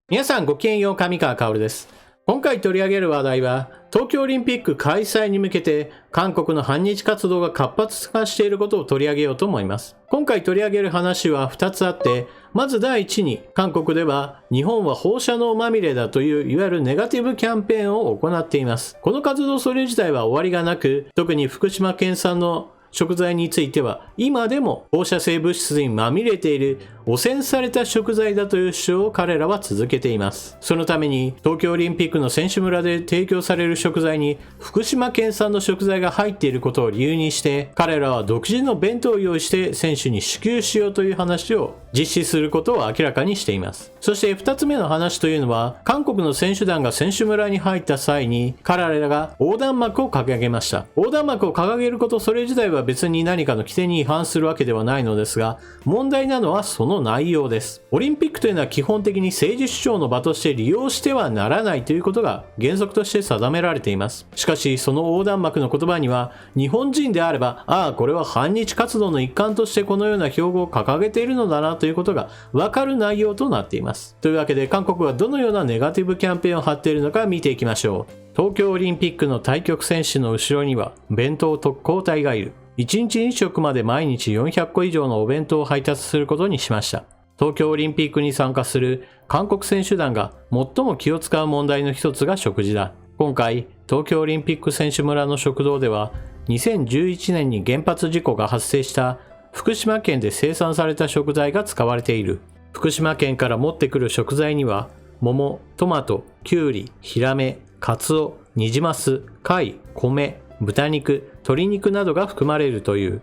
皆さんごきげんよう、上川薫です。今回取り上げる話題は、東京オリンピック開催に向けて韓国の反日活動が活発化していることを取り上げようと思います。今回取り上げる話は2つあって、まず第一に、韓国では日本は放射能まみれだといういわゆるネガティブキャンペーンを行っています。この活動それ自体は終わりがなく、特に福島県産の食材については今でも放射性物質にまみれている汚染された食材だという主張を彼らは続けています。そのために東京オリンピックの選手村で提供される食材に福島県産の食材が入っていることを理由にして、彼らは独自の弁当を用意して選手に支給しようという話を実施することを明らかにしています。そして2つ目の話というのは、韓国の選手団が選手村に入った際に彼らが横断幕を掲げました。横断幕を掲げることそれ自体は別に何かの規定に違反するわけではないのですが、問題なのはその内容です。オリンピックというのは基本的に政治主張の場として利用してはならないということが原則として定められています。しかしその横断幕の言葉には、日本人であれば、これは反日活動の一環としてこのような標語を掲げているのだなということがわかる内容となっています。というわけで韓国はどのようなネガティブキャンペーンを張っているのか見ていきましょう。東京オリンピックの対局選手の後ろには弁当特攻隊がいる。1日2食まで毎日400個以上のお弁当を配達することにしました。東京オリンピックに参加する韓国選手団が最も気を使う問題の一つが食事だ。今回、東京オリンピック選手村の食堂では、2011年に原発事故が発生した福島県で生産された食材が使われている。福島県から持ってくる食材には、桃、トマト、きゅうり、ヒラメ、カツオ、ニジマス、貝、米、豚肉、鶏肉などが含まれるという。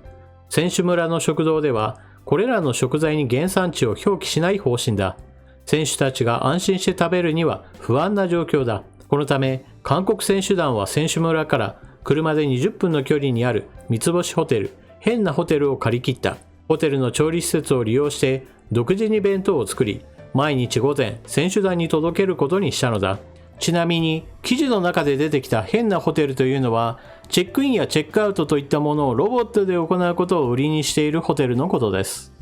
選手村の食堂では、これらの食材に原産地を表記しない方針だ。選手たちが安心して食べるには不安な状況だ。このため、韓国選手団は選手村から車で20分の距離にある三つ星ホテル、変なホテルを借り切った。ホテルの調理施設を利用して独自に弁当を作り、毎日午前選手団に届けることにしたのだ。ちなみに記事の中で出てきた変なホテルというのは、チェックインやチェックアウトといったものをロボットで行うことを売りにしているホテルのことです。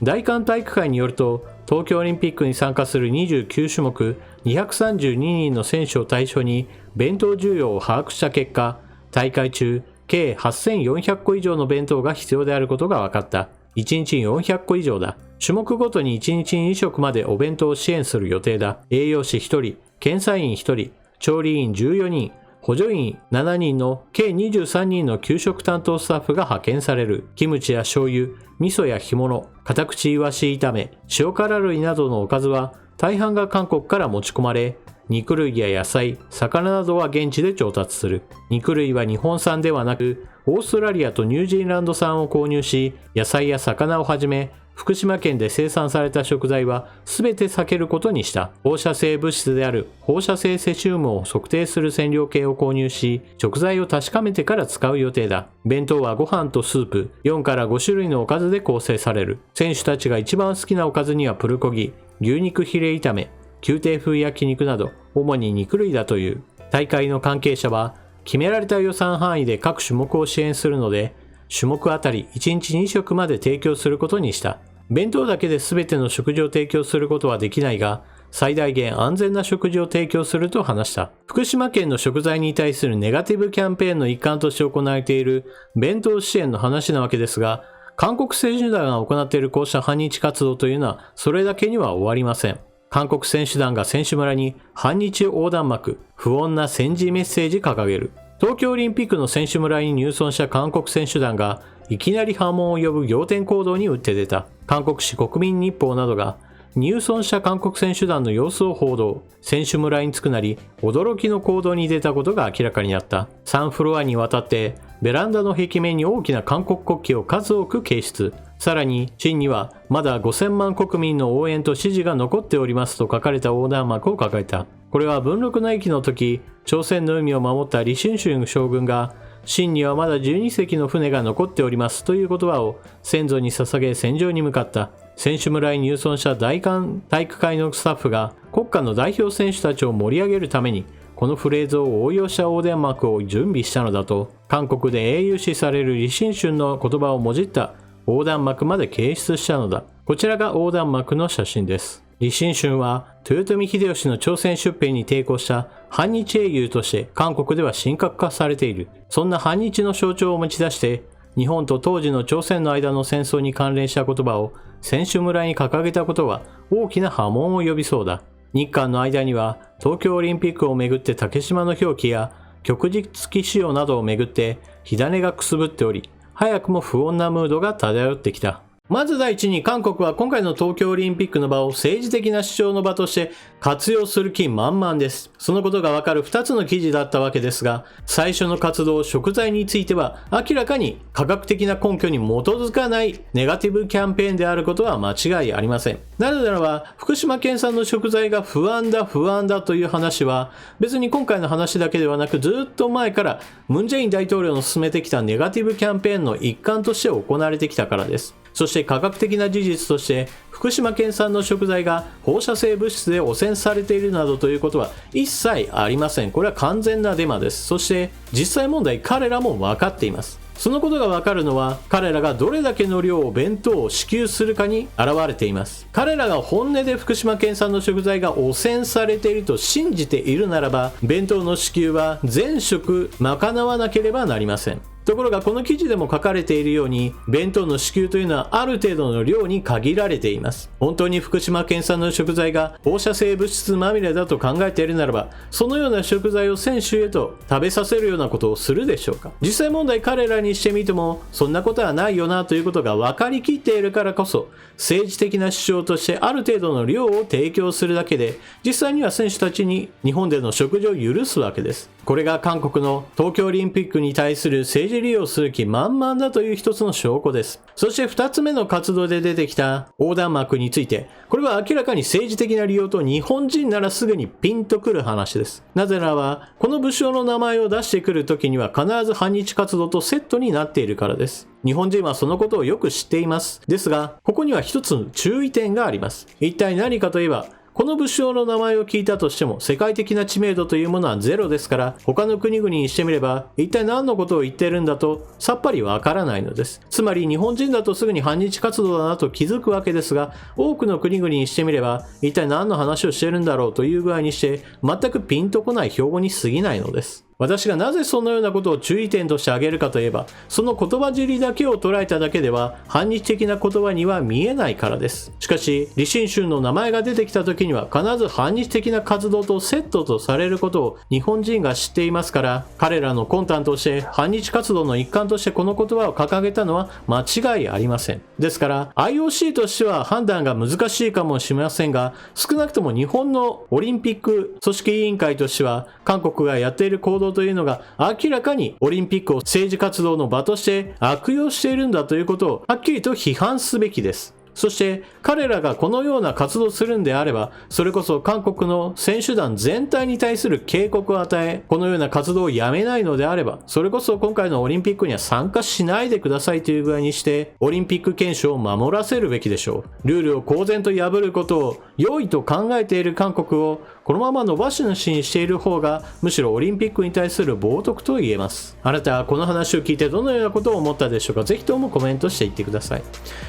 大韓体育会によると、東京オリンピックに参加する29種目232人の選手を対象に弁当需要を把握した結果、大会中計8400個以上の弁当が必要であることが分かった。1日400個以上だ。種目ごとに1日2食までお弁当を支援する予定だ。栄養士1人、検査員1人、調理員14人、補助員7人の計23人の給食担当スタッフが派遣される。キムチや醤油、味噌や干物、片口イワシ炒め、塩辛類などのおかずは大半が韓国から持ち込まれ、肉類や野菜、魚などは現地で調達する。肉類は日本産ではなく、オーストラリアとニュージーランド産を購入し、野菜や魚をはじめ、福島県で生産された食材は全て避けることにした。放射性物質である放射性セシウムを測定する線量計を購入し、食材を確かめてから使う予定だ。弁当はご飯とスープ、4から5種類のおかずで構成される。選手たちが一番好きなおかずにはプルコギ、牛肉ヒレ炒め、宮廷風焼肉など、主に肉類だという。大会の関係者は、決められた予算範囲で各種目を支援するので、種目あたり1日2食まで提供することにした。弁当だけで全ての食事を提供することはできないが、最大限安全な食事を提供すると話した。福島県の食材に対するネガティブキャンペーンの一環として行われている弁当支援の話なわけですが、韓国選手団が行っているこうした反日活動というのはそれだけには終わりません。韓国選手団が選手村に反日横断幕、不穏な戦時メッセージ掲げる。東京オリンピックの選手村に入村した韓国選手団がいきなり波紋を呼ぶ仰天行動に打って出た。韓国紙国民日報などが入村した韓国選手団の様子を報道。選手村に着くなり驚きの行動に出たことが明らかになった。3フロアにわたってベランダの壁面に大きな韓国国旗を数多く掲出。さらに陳にはまだ5000万国民の応援と支持が残っておりますと書かれた横断幕を掲げた。これは文禄の役の時、朝鮮の海を守った李春春将軍が秦にはまだ12隻の船が残っておりますという言葉を先祖に捧げ戦場に向かった。選手村に入村した大韓体育会のスタッフが国家の代表選手たちを盛り上げるためにこのフレーズを応用した横断幕を準備したのだと、韓国で英雄視される李春春の言葉をもじった横断幕まで掲出したのだ。こちらが横断幕の写真です。李承春は豊臣秀吉の朝鮮出兵に抵抗した反日英雄として韓国では神格化されている。そんな反日の象徴を持ち出して、日本と当時の朝鮮の間の戦争に関連した言葉を選手村に掲げたことは大きな波紋を呼びそうだ。日韓の間には東京オリンピックをめぐって竹島の表記や旭日付き仕様などをめぐって火種がくすぶっており、早くも不穏なムードが漂ってきた。まず第一に韓国は今回の東京オリンピックの場を政治的な主張の場として活用する気満々です。そのことがわかる2つの記事だったわけですが、最初の活動食材については明らかに科学的な根拠に基づかないネガティブキャンペーンであることは間違いありません。なぜならば福島県産の食材が不安だという話は別に今回の話だけではなくずっと前からムン・ジェイン大統領の進めてきたネガティブキャンペーンの一環として行われてきたからです。そして科学的な事実として福島県産の食材が放射性物質で汚染されているなどということは一切ありません。これは完全なデマです。そして実際問題彼らも分かっています。そのことが分かるのは彼らがどれだけの量を弁当を支給するかに現れています。彼らが本音で福島県産の食材が汚染されていると信じているならば弁当の支給は全食賄わなければなりません。ところがこの記事でも書かれているように弁当の支給というのはある程度の量に限られています。本当に福島県産の食材が放射性物質まみれだと考えているならばそのような食材を選手へと食べさせるようなことをするでしょうか。実際問題彼らにしてみてもそんなことはないよなということが分かりきっているからこそ政治的な主張としてある程度の量を提供するだけで実際には選手たちに日本での食事を許すわけです。これが韓国の東京オリンピックに対する政治利用する気満々だという一つの証拠です。そして二つ目の活動で出てきた横断幕について、これは明らかに政治的な利用と日本人ならすぐにピンとくる話です。なぜならば、この武将の名前を出してくるときには必ず反日活動とセットになっているからです。日本人はそのことをよく知っています。ですが、ここには一つ注意点があります。一体何かといえば、この武将の名前を聞いたとしても世界的な知名度というものはゼロですから他の国々にしてみれば一体何のことを言っているんだとさっぱりわからないのです。つまり日本人だとすぐに反日活動だなと気づくわけですが多くの国々にしてみれば一体何の話をしているんだろうという具合にして全くピンとこない標語に過ぎないのです。私がなぜそのようなことを注意点として挙げるかといえばその言葉尻だけを捉えただけでは反日的な言葉には見えないからです。しかし李承春の名前が出てきた時には必ず反日的な活動とセットとされることを日本人が知っていますから彼らの魂胆として反日活動の一環としてこの言葉を掲げたのは間違いありません。ですから IOC としては判断が難しいかもしれませんが少なくとも日本のオリンピック組織委員会としては韓国がやっている行動というのが明らかにオリンピックを政治活動の場として悪用しているんだということをはっきりと批判すべきです。そして彼らがこのような活動をするんであればそれこそ韓国の選手団全体に対する警告を与えこのような活動をやめないのであればそれこそ今回のオリンピックには参加しないでくださいという具合にしてオリンピック憲章を守らせるべきでしょう。ルールを公然と破ることを良いと考えている韓国をこのまま伸ばし主にしている方がむしろオリンピックに対する冒涜と言えます。あなたはこの話を聞いてどのようなことを思ったでしょうか。ぜひともコメントしていってください。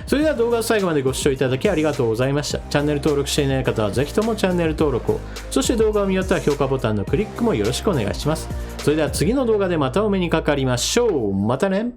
それでは動画を最後までご視聴いただきありがとうございました。チャンネル登録していない方はぜひともチャンネル登録を、そして動画を見終わったら評価ボタンのクリックもよろしくお願いします。それでは次の動画でまたお目にかかりましょう。またね。